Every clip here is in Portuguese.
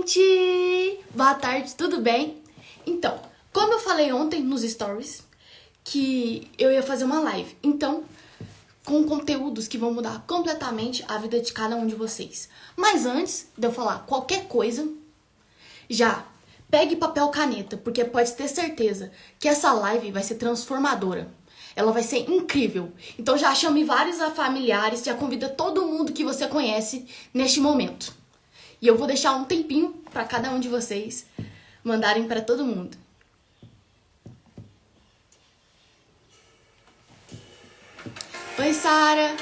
gente! Boa tarde, tudo bem? Então, como eu falei ontem nos stories, que eu ia fazer uma live, então, com conteúdos que vão mudar completamente a vida de cada um de vocês. Mas antes de eu falar qualquer coisa, já pegue papel e caneta, porque pode ter certeza que essa live vai ser transformadora. Ela vai ser incrível. Então já chame vários familiares, já convida todo mundo que você conhece neste momento. E eu vou deixar um tempinho para cada um de vocês mandarem para todo mundo. Oi, Sara.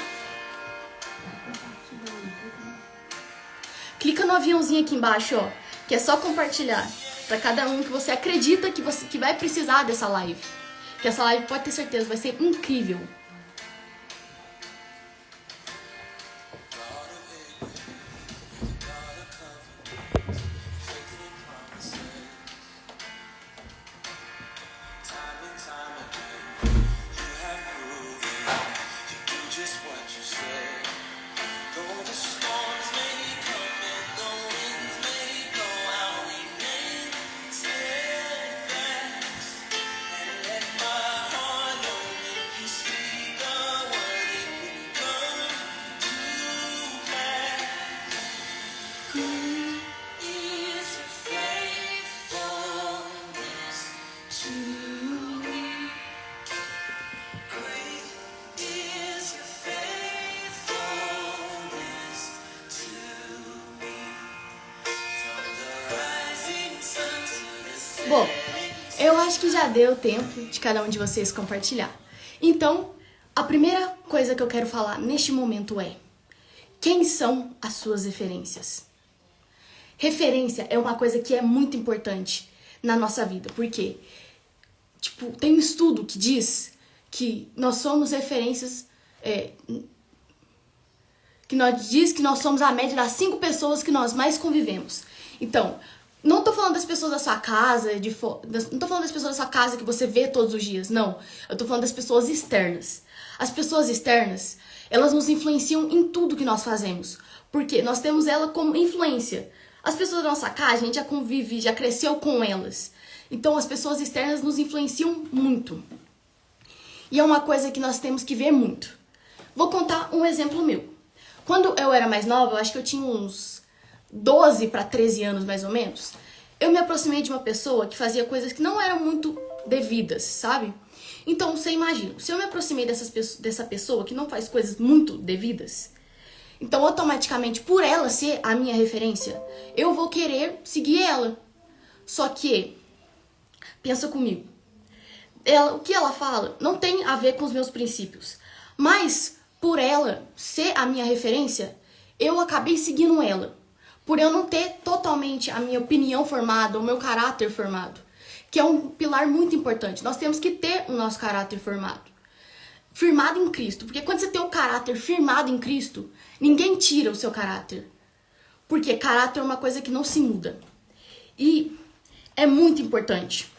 Clica no aviãozinho aqui embaixo, ó, que é só compartilhar para cada um que você acredita que vai precisar dessa live. Que essa live, pode ter certeza, vai ser incrível. Bom, eu acho que já deu tempo de cada um de vocês compartilhar. Então, a primeira coisa que eu quero falar neste momento é: quem são as suas referências? Referência é uma coisa que é muito importante na nossa vida, porque tem um estudo que diz que nós somos referências, que nós somos a média das 5 pessoas que nós mais convivemos. Então, não tô falando das pessoas da sua casa, não tô falando das pessoas da sua casa que você vê todos os dias, não. Eu tô falando das pessoas externas. As pessoas externas, elas nos influenciam em tudo que nós fazemos, porque nós temos ela como influência. As pessoas da nossa casa, a gente já convive, já cresceu com elas. Então, as pessoas externas nos influenciam muito. E é uma coisa que nós temos que ver muito. Vou contar um exemplo meu. Quando eu era mais nova, eu acho que eu tinha uns 12 para 13 anos, mais ou menos, eu me aproximei de uma pessoa que fazia coisas que não eram muito devidas, sabe? Então, você imagina, se eu me aproximei dessa pessoa que não faz coisas muito devidas, então, automaticamente, por ela ser a minha referência, eu vou querer seguir ela. Só que, pensa comigo, o que ela fala não tem a ver com os meus princípios, mas por ela ser a minha referência, eu acabei seguindo ela. Por eu não ter totalmente a minha opinião formada, o meu caráter formado, que é um pilar muito importante. Nós temos que ter o nosso caráter formado. Firmado em Cristo. Porque quando você tem o caráter firmado em Cristo, ninguém tira o seu caráter. Porque caráter é uma coisa que não se muda. E é muito importante.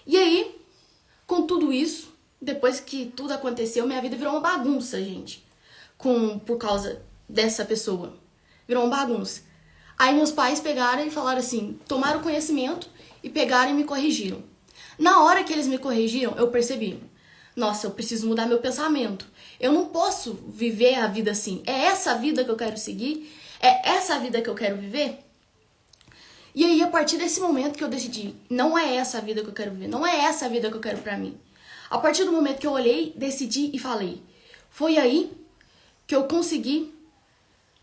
E aí, com tudo isso, depois que tudo aconteceu, minha vida virou uma bagunça, gente. Por causa dessa pessoa. Virou uma bagunça. Aí meus pais pegaram e falaram assim, tomaram conhecimento e pegaram e me corrigiram. Na hora que eles me corrigiram, eu percebi, nossa, eu preciso mudar meu pensamento. Eu não posso viver a vida assim. É essa a vida que eu quero seguir? É essa a vida que eu quero viver? E aí, a partir desse momento que eu decidi, não é essa a vida que eu quero viver, não é essa a vida que eu quero pra mim. A partir do momento que eu olhei, decidi e falei, foi aí que eu consegui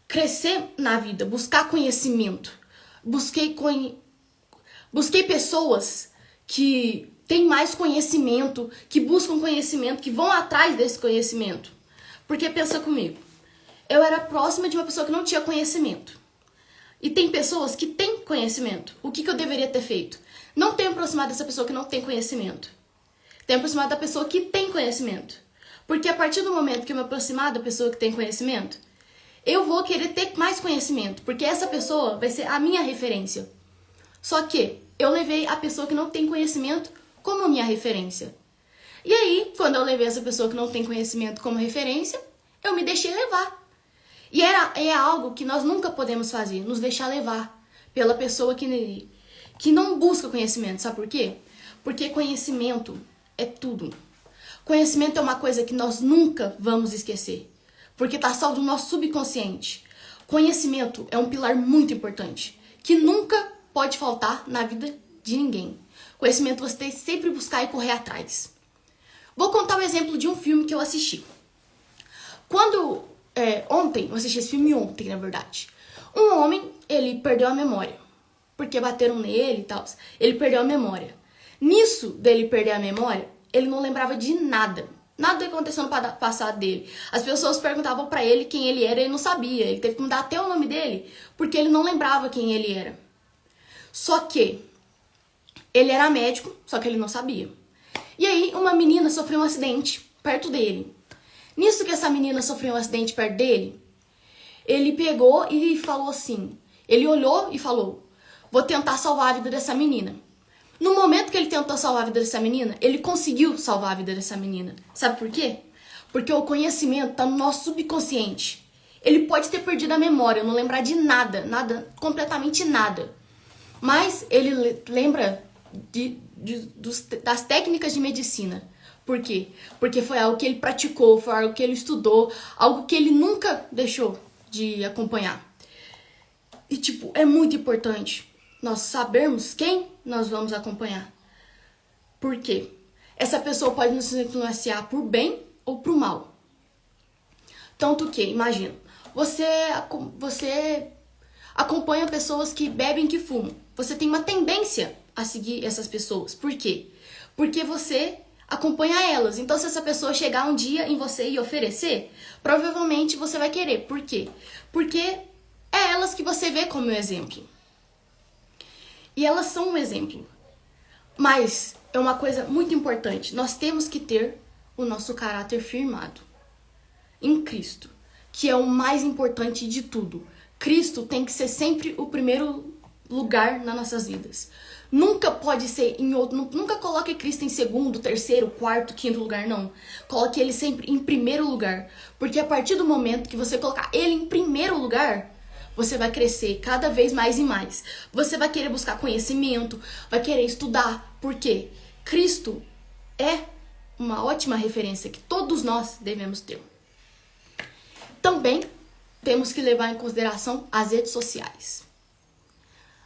crescer na vida, buscar conhecimento. Busquei pessoas que têm mais conhecimento, que buscam conhecimento, que vão atrás desse conhecimento. Porque pensa comigo, eu era próxima de uma pessoa que não tinha conhecimento. E tem pessoas que têm conhecimento. O que eu deveria ter feito? Não tenho aproximado dessa pessoa que não tem conhecimento. Tenho aproximado da pessoa que tem conhecimento. Porque a partir do momento que eu me aproximar da pessoa que tem conhecimento, eu vou querer ter mais conhecimento, porque essa pessoa vai ser a minha referência. Só que eu levei a pessoa que não tem conhecimento como minha referência. E aí, quando eu levei essa pessoa que não tem conhecimento como referência, eu me deixei levar. E é algo que nós nunca podemos fazer, nos deixar levar pela pessoa que não busca conhecimento. Sabe por quê? Porque conhecimento é tudo. Conhecimento é uma coisa que nós nunca vamos esquecer, porque está salvo no nosso subconsciente. Conhecimento é um pilar muito importante, que nunca pode faltar na vida de ninguém. Conhecimento você tem que sempre buscar e correr atrás. Vou contar um exemplo de um filme que eu assisti. Ontem, eu assisti esse filme ontem, na verdade. Um homem, ele perdeu a memória, porque bateram nele e tal. Ele perdeu a memória. Nisso dele perder a memória, ele não lembrava de nada. Nada que aconteceu no passado dele. As pessoas perguntavam pra ele quem ele era e ele não sabia. Ele teve que mudar até o nome dele, porque ele não lembrava quem ele era. Só que ele era médico, só que ele não sabia. E aí, uma menina sofreu um acidente perto dele. Nisso que essa menina sofreu um acidente perto dele, ele pegou e falou assim, ele olhou e falou, vou tentar salvar a vida dessa menina. No momento que ele tentou salvar a vida dessa menina, ele conseguiu salvar a vida dessa menina. Sabe por quê? Porque o conhecimento está no nosso subconsciente. Ele pode ter perdido a memória, não lembrar de nada, completamente nada. Mas ele lembra das técnicas de medicina. Por quê? Porque foi algo que ele praticou, foi algo que ele estudou, algo que ele nunca deixou de acompanhar. E é muito importante nós sabermos quem nós vamos acompanhar. Por quê? Essa pessoa pode nos influenciar por bem ou por mal. Tanto que, imagina, você acompanha pessoas que bebem, que fumam. Você tem uma tendência a seguir essas pessoas. Por quê? Porque você acompanha elas. Então, se essa pessoa chegar um dia em você e oferecer, provavelmente você vai querer. Por quê? Porque é elas que você vê como exemplo. E elas são um exemplo. Mas é uma coisa muito importante. Nós temos que ter o nosso caráter firmado em Cristo, que é o mais importante de tudo. Cristo tem que ser sempre o primeiro lugar nas nossas vidas. Nunca pode ser em outro. Nunca coloque Cristo em segundo, terceiro, quarto, quinto lugar, não. Coloque ele sempre em primeiro lugar. Porque a partir do momento que você colocar ele em primeiro lugar, você vai crescer cada vez mais e mais. Você vai querer buscar conhecimento, vai querer estudar. Por quê? Cristo é uma ótima referência que todos nós devemos ter. Também temos que levar em consideração as redes sociais.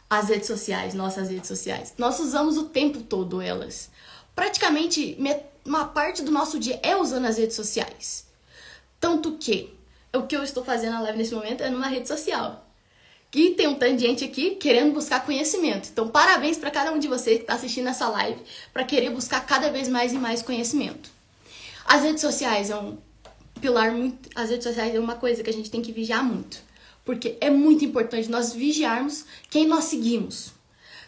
As redes sociais, nossas redes sociais. Nós usamos o tempo todo elas. Praticamente uma parte do nosso dia é usando as redes sociais. Tanto que o que eu estou fazendo na live nesse momento é numa rede social. E tem um tanto de gente aqui querendo buscar conhecimento. Então, parabéns para cada um de vocês que está assistindo essa live para querer buscar cada vez mais e mais conhecimento. As redes sociais é um pilar muito. As redes sociais é uma coisa que a gente tem que vigiar muito. Porque é muito importante nós vigiarmos quem nós seguimos.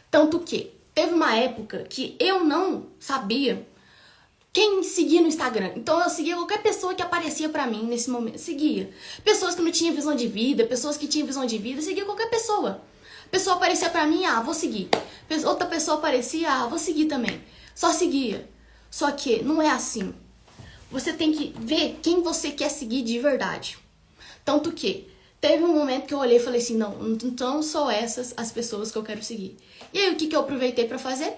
Tanto que teve uma época que eu não sabia quem seguia no Instagram. Então eu seguia qualquer pessoa que aparecia pra mim nesse momento. Seguia. Pessoas que não tinham visão de vida, pessoas que tinham visão de vida, seguia qualquer pessoa. Pessoa aparecia pra mim, vou seguir. Outra pessoa aparecia, vou seguir também. Só seguia. Só que não é assim. Você tem que ver quem você quer seguir de verdade. Tanto que teve um momento que eu olhei e falei assim, não são essas as pessoas que eu quero seguir. E aí o que eu aproveitei pra fazer?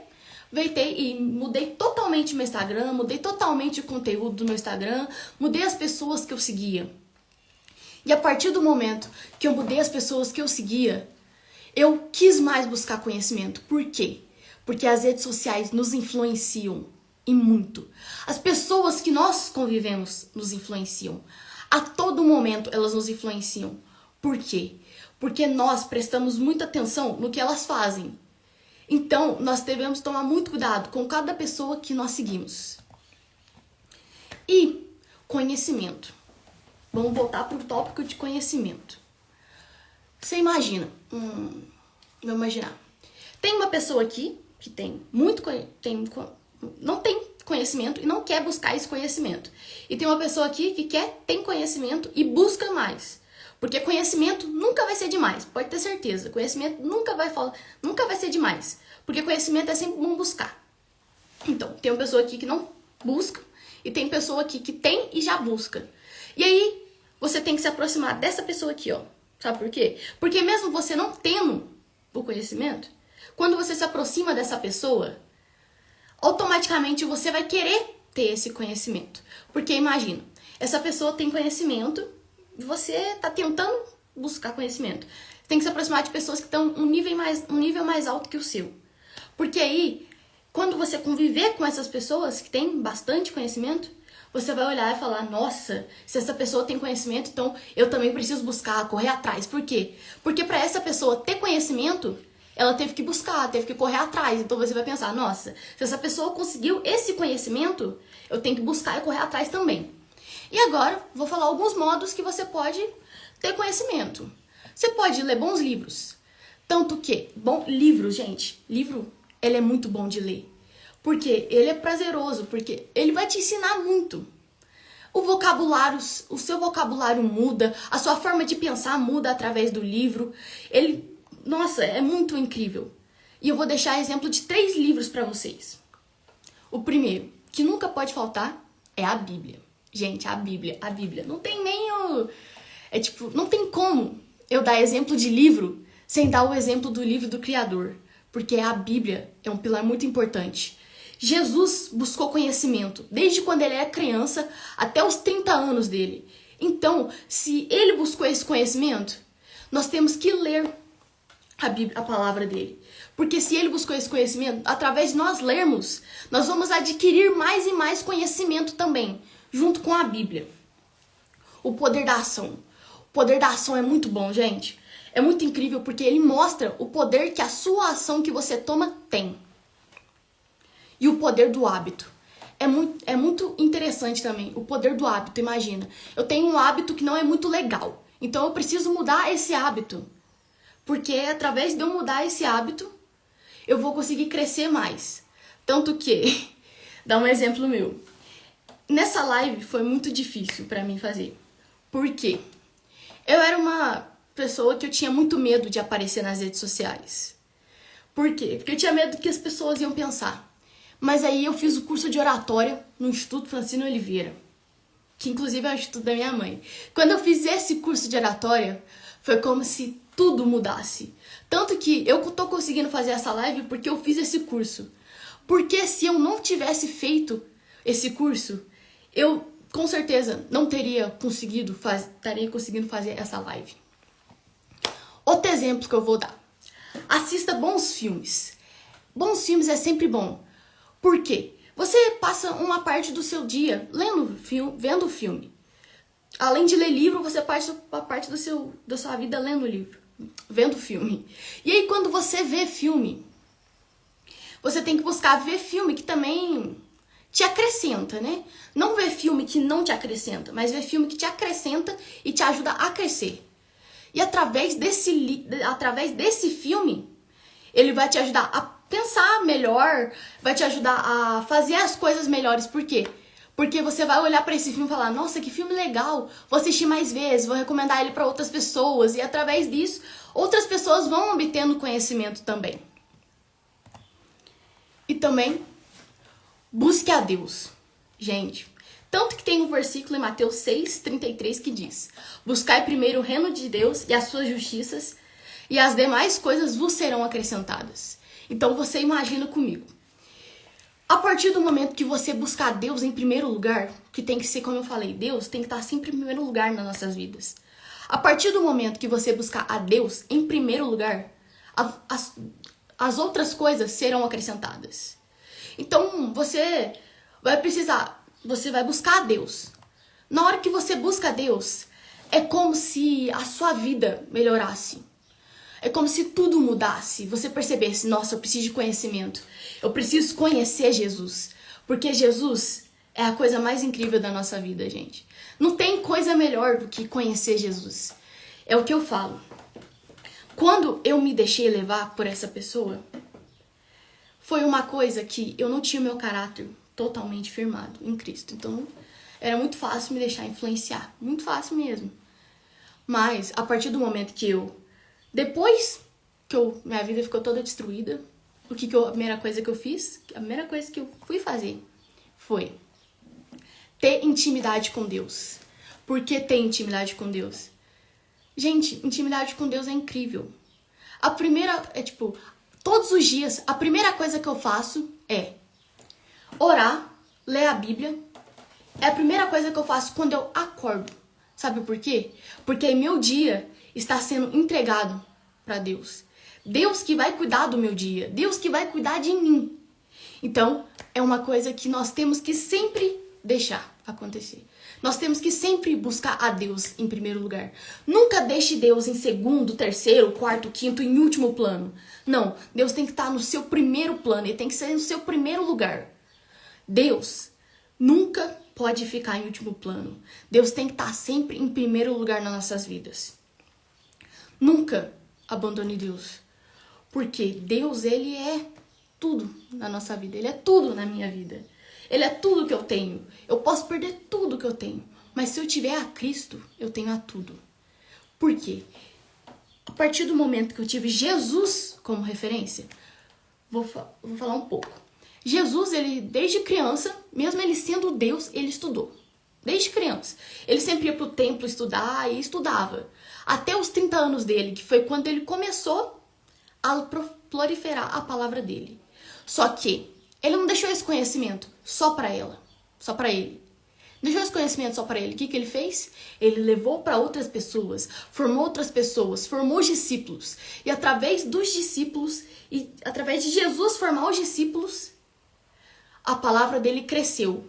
Aproveitei e mudei totalmente o meu Instagram, mudei totalmente o conteúdo do meu Instagram, mudei as pessoas que eu seguia. E a partir do momento que eu mudei as pessoas que eu seguia, eu quis mais buscar conhecimento. Por quê? Porque as redes sociais nos influenciam e muito. As pessoas que nós convivemos nos influenciam. A todo momento elas nos influenciam. Por quê? Porque nós prestamos muita atenção no que elas fazem. Então, nós devemos tomar muito cuidado com cada pessoa que nós seguimos. E conhecimento. Vamos voltar para o tópico de conhecimento. Você imagina, vamos imaginar. Tem uma pessoa aqui que não tem conhecimento e não quer buscar esse conhecimento. E tem uma pessoa aqui que tem conhecimento e busca mais. Porque conhecimento nunca vai ser demais, pode ter certeza. Conhecimento nunca vai ser demais. Porque conhecimento é sempre bom buscar. Então, tem uma pessoa aqui que não busca e tem pessoa aqui que tem e já busca. E aí, você tem que se aproximar dessa pessoa aqui, ó. Sabe por quê? Porque mesmo você não tendo, por conhecimento? Quando você se aproxima dessa pessoa, automaticamente você vai querer ter esse conhecimento. Porque imagina, essa pessoa tem conhecimento e você está tentando buscar conhecimento. Você tem que se aproximar de pessoas que estão um nível mais alto que o seu. Porque aí, quando você conviver com essas pessoas que têm bastante conhecimento, você vai olhar e falar, nossa, se essa pessoa tem conhecimento, então eu também preciso buscar, correr atrás. Por quê? Porque para essa pessoa ter conhecimento, ela teve que buscar, teve que correr atrás. Então você vai pensar, nossa, se essa pessoa conseguiu esse conhecimento, eu tenho que buscar e correr atrás também. E agora, vou falar alguns modos que você pode ter conhecimento. Você pode ler bons livros. Tanto que, livro, gente, livro, ele é muito bom de ler. Porque ele é prazeroso, porque ele vai te ensinar muito. O seu vocabulário muda, a sua forma de pensar muda através do livro. Nossa, é muito incrível. E eu vou deixar exemplo de 3 livros para vocês. O primeiro, que nunca pode faltar, é a Bíblia. Gente, a Bíblia. Não tem nem não tem como eu dar exemplo de livro sem dar o exemplo do livro do Criador. Porque a Bíblia é um pilar muito importante. Jesus buscou conhecimento desde quando ele era criança até os 30 anos dele. Então, se ele buscou esse conhecimento, nós temos que ler a Bíblia, a palavra dele. Porque se ele buscou esse conhecimento, através de nós lermos, nós vamos adquirir mais e mais conhecimento também, junto com a Bíblia. O poder da ação. O poder da ação é muito bom, gente. É muito incrível porque ele mostra o poder que a sua ação que você toma tem. E o poder do hábito. É muito interessante também, o poder do hábito. Imagina, eu tenho um hábito que não é muito legal. Então eu preciso mudar esse hábito. Porque através de eu mudar esse hábito, eu vou conseguir crescer mais. Tanto que, dá um exemplo meu. Nessa live foi muito difícil pra mim fazer. Por quê? Eu era uma pessoa que eu tinha muito medo de aparecer nas redes sociais. Por quê? Porque eu tinha medo do que as pessoas iam pensar. Mas aí eu fiz o curso de oratória no Instituto Francino Oliveira, que inclusive é o instituto da minha mãe. Quando eu fiz esse curso de oratória, foi como se tudo mudasse. Tanto que eu tô conseguindo fazer essa live porque eu fiz esse curso. Porque se eu não tivesse feito esse curso, eu com certeza não estaria conseguindo fazer essa live. Outro exemplo que eu vou dar. Assista bons filmes. Bons filmes é sempre bom. Por quê? Você passa uma parte do seu dia vendo filme. Além de ler livro, você passa a parte da sua vida lendo livro, vendo filme. E aí, quando você vê filme, você tem que buscar ver filme que também te acrescenta, né? Não ver filme que não te acrescenta, mas ver filme que te acrescenta e te ajuda a crescer. E através desse filme, ele vai te ajudar a pensar melhor, vai te ajudar a fazer as coisas melhores. Por quê? Porque você vai olhar para esse filme e falar, nossa, que filme legal, vou assistir mais vezes, vou recomendar ele para outras pessoas. E através disso, outras pessoas vão obtendo conhecimento também. E também, busque a Deus. Gente, tanto que tem um versículo em Mateus 6:33 que diz, buscai primeiro o reino de Deus e as suas justiças, e as demais coisas vos serão acrescentadas. Então você imagina comigo. A partir do momento que você buscar Deus em primeiro lugar, que tem que ser, como eu falei, Deus tem que estar sempre em primeiro lugar nas nossas vidas. A partir do momento que você buscar a Deus em primeiro lugar, as outras coisas serão acrescentadas. Então você vai buscar a Deus. Na hora que você busca a Deus, é como se a sua vida melhorasse. É como se tudo mudasse. Você percebesse, nossa, eu preciso de conhecimento. Eu preciso conhecer Jesus. Porque Jesus é a coisa mais incrível da nossa vida, gente. Não tem coisa melhor do que conhecer Jesus. É o que eu falo. Quando eu me deixei levar por essa pessoa, foi uma coisa que eu não tinha o meu caráter totalmente firmado em Cristo. Então, era muito fácil me deixar influenciar. Muito fácil mesmo. Mas, a partir do momento que depois que minha vida ficou toda destruída, a primeira coisa que eu fiz? A primeira coisa que eu fui fazer foi ter intimidade com Deus. Por que ter intimidade com Deus? Gente, intimidade com Deus é incrível. A primeira é tipo, todos os dias, a primeira coisa que eu faço é orar, ler a Bíblia. É a primeira coisa que eu faço quando eu acordo. Sabe por quê? Porque meu dia está sendo entregado para Deus. Deus que vai cuidar do meu dia. Deus que vai cuidar de mim. Então, é uma coisa que nós temos que sempre deixar acontecer. Nós temos que sempre buscar a Deus em primeiro lugar. Nunca deixe Deus em segundo, terceiro, quarto, quinto, em último plano. Não, Deus tem que estar no seu primeiro plano. Ele tem que ser no seu primeiro lugar. Deus nunca pode ficar em último plano. Deus tem que estar sempre em primeiro lugar nas nossas vidas. Nunca abandone Deus. Porque Deus, Ele é tudo na nossa vida. Ele é tudo na minha vida. Ele é tudo que eu tenho. Eu posso perder tudo que eu tenho. Mas se eu tiver a Cristo, eu tenho a tudo. Por quê? A partir do momento que eu tive Jesus como referência, vou falar um pouco. Jesus, ele desde criança, mesmo ele sendo Deus, ele estudou. Desde criança. Ele sempre ia pro templo estudar e estudava. Até os 30 anos dele, que foi quando ele começou a proliferar a palavra dele. Só que ele não deixou esse conhecimento só para ela, só para ele. Não deixou esse conhecimento só para ele. O que ele fez? Ele levou para outras pessoas, formou os discípulos. E através dos discípulos, e através de Jesus formar os discípulos, a palavra dele cresceu.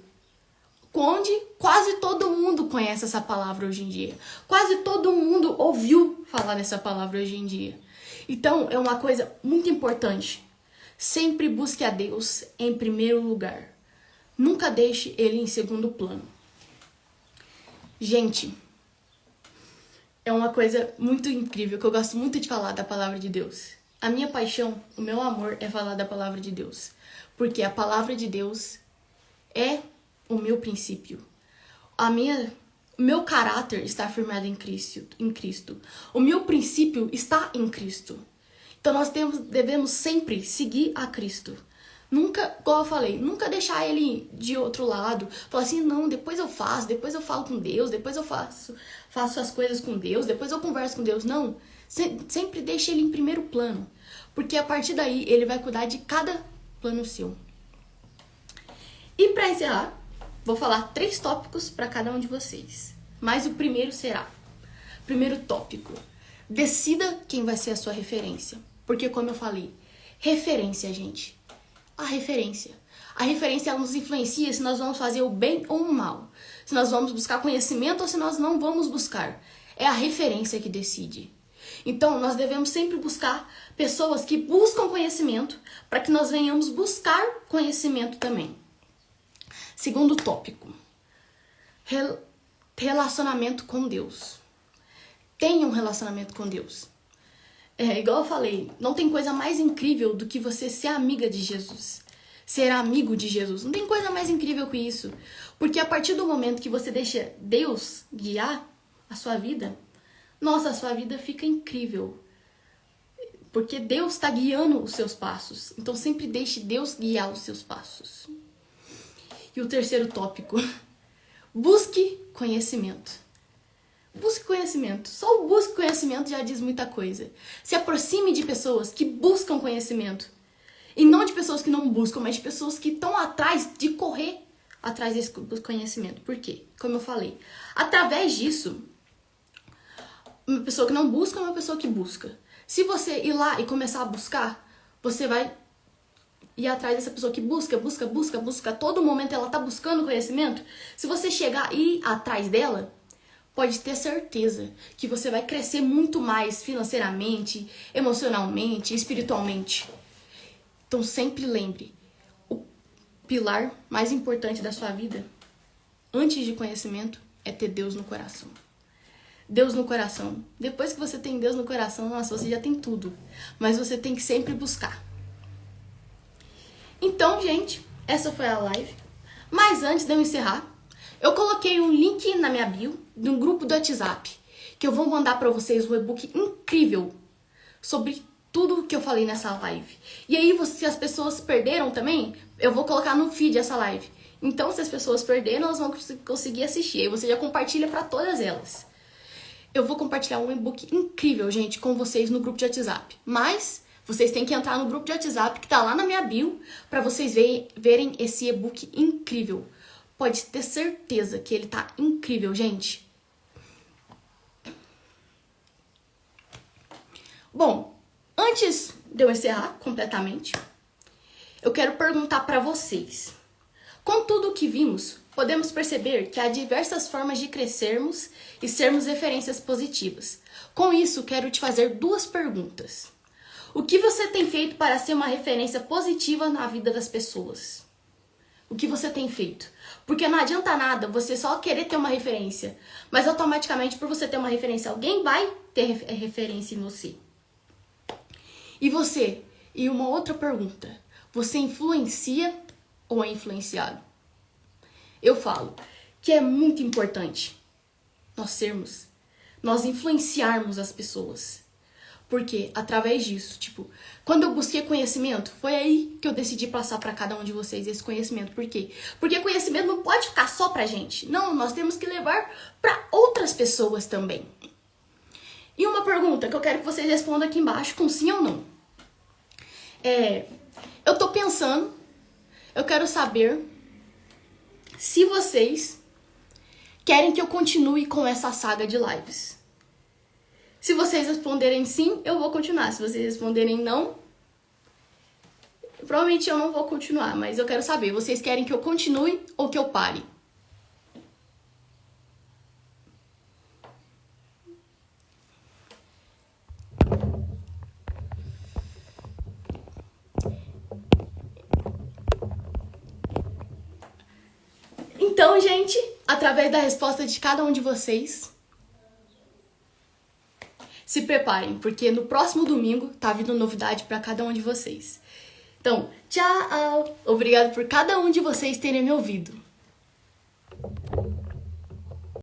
Onde quase todo mundo conhece essa palavra hoje em dia. Quase todo mundo ouviu falar dessa palavra hoje em dia. Então, é uma coisa muito importante. Sempre busque a Deus em primeiro lugar. Nunca deixe Ele em segundo plano. Gente, é uma coisa muito incrível, que eu gosto muito de falar da palavra de Deus. A minha paixão, o meu amor é falar da palavra de Deus. Porque a palavra de Deus é o meu princípio. O meu caráter está firmado em Cristo. O meu princípio está em Cristo. Então nós devemos sempre seguir a Cristo. Nunca, como eu falei, nunca deixar ele de outro lado. Falar assim, não, depois eu faço, depois eu falo com Deus, depois eu faço as coisas com Deus, depois eu converso com Deus. Não, sempre deixe ele em primeiro plano. Porque a partir daí ele vai cuidar de cada plano seu. E para encerrar, vou falar 3 tópicos para cada um de vocês. Mas o primeiro será, primeiro tópico, decida quem vai ser a sua referência. Porque como eu falei, referência, gente. A referência ela nos influencia se nós vamos fazer o bem ou o mal. Se nós vamos buscar conhecimento ou se nós não vamos buscar. É a referência que decide. Então, nós devemos sempre buscar pessoas que buscam conhecimento para que nós venhamos buscar conhecimento também. Segundo tópico, relacionamento com Deus. Tenha um relacionamento com Deus. Igual eu falei, não tem coisa mais incrível do que você ser amiga de Jesus. Ser amigo de Jesus. Não tem coisa mais incrível que isso. Porque a partir do momento que você deixa Deus guiar a sua vida, nossa, a sua vida fica incrível. Porque Deus está guiando os seus passos. Então sempre deixe Deus guiar os seus passos. E o terceiro tópico, busque conhecimento. Busque conhecimento. Só o busque conhecimento já diz muita coisa. Se aproxime de pessoas que buscam conhecimento. E não de pessoas que não buscam, mas de pessoas que estão atrás de correr atrás desse conhecimento. Por quê? Como eu falei, através disso, uma pessoa que não busca é uma pessoa que busca. Se você ir lá e começar a buscar, você vai ir atrás dessa pessoa que busca. A todo momento ela tá buscando conhecimento. Se você chegar e ir atrás dela, pode ter certeza que você vai crescer muito mais financeiramente, emocionalmente, espiritualmente. Então sempre lembre, o pilar mais importante da sua vida, antes de conhecimento, é ter Deus no coração. Deus no coração. Depois que você tem Deus no coração, nossa, você já tem tudo. Mas você tem que sempre buscar. Então, gente, essa foi a live. Mas antes de eu encerrar, eu coloquei um link na minha bio de um grupo do WhatsApp, que eu vou mandar para vocês um e-book incrível sobre tudo que eu falei nessa live. E aí, se as pessoas perderam também, eu vou colocar no feed essa live. Então, se as pessoas perderam, elas vão conseguir assistir. Aí você já compartilha para todas elas. eu vou compartilhar um e-book incrível, gente, com vocês no grupo de WhatsApp. Mas vocês têm que entrar no grupo de WhatsApp que tá lá na minha bio para vocês verem esse e-book incrível. Pode ter certeza que ele tá incrível, gente. Bom, antes de eu encerrar completamente, eu quero perguntar para vocês. Com tudo o que vimos, podemos perceber que há diversas formas de crescermos e sermos referências positivas. Com isso, quero te fazer 2 perguntas. O que você tem feito para ser uma referência positiva na vida das pessoas? O que você tem feito? Porque não adianta nada você só querer ter uma referência, mas automaticamente por você ter uma referência, alguém vai ter referência em você. E você? E uma outra pergunta. Você influencia ou é influenciado? Eu falo que é muito importante nós influenciarmos as pessoas. Porque através disso, quando eu busquei conhecimento, foi aí que eu decidi passar para cada um de vocês esse conhecimento. Por quê? Porque conhecimento não pode ficar só pra gente. Não, nós temos que levar para outras pessoas também. E uma pergunta que eu quero que vocês respondam aqui embaixo com sim ou não. Eu tô pensando, eu quero saber se vocês querem que eu continue com essa saga de lives. Se vocês responderem sim, eu vou continuar. Se vocês responderem não, provavelmente eu não vou continuar. Mas eu quero saber, vocês querem que eu continue ou que eu pare? Então, gente, através da resposta de cada um de vocês, se preparem, porque no próximo domingo tá vindo novidade para cada um de vocês. Então, tchau! Obrigado por cada um de vocês terem me ouvido.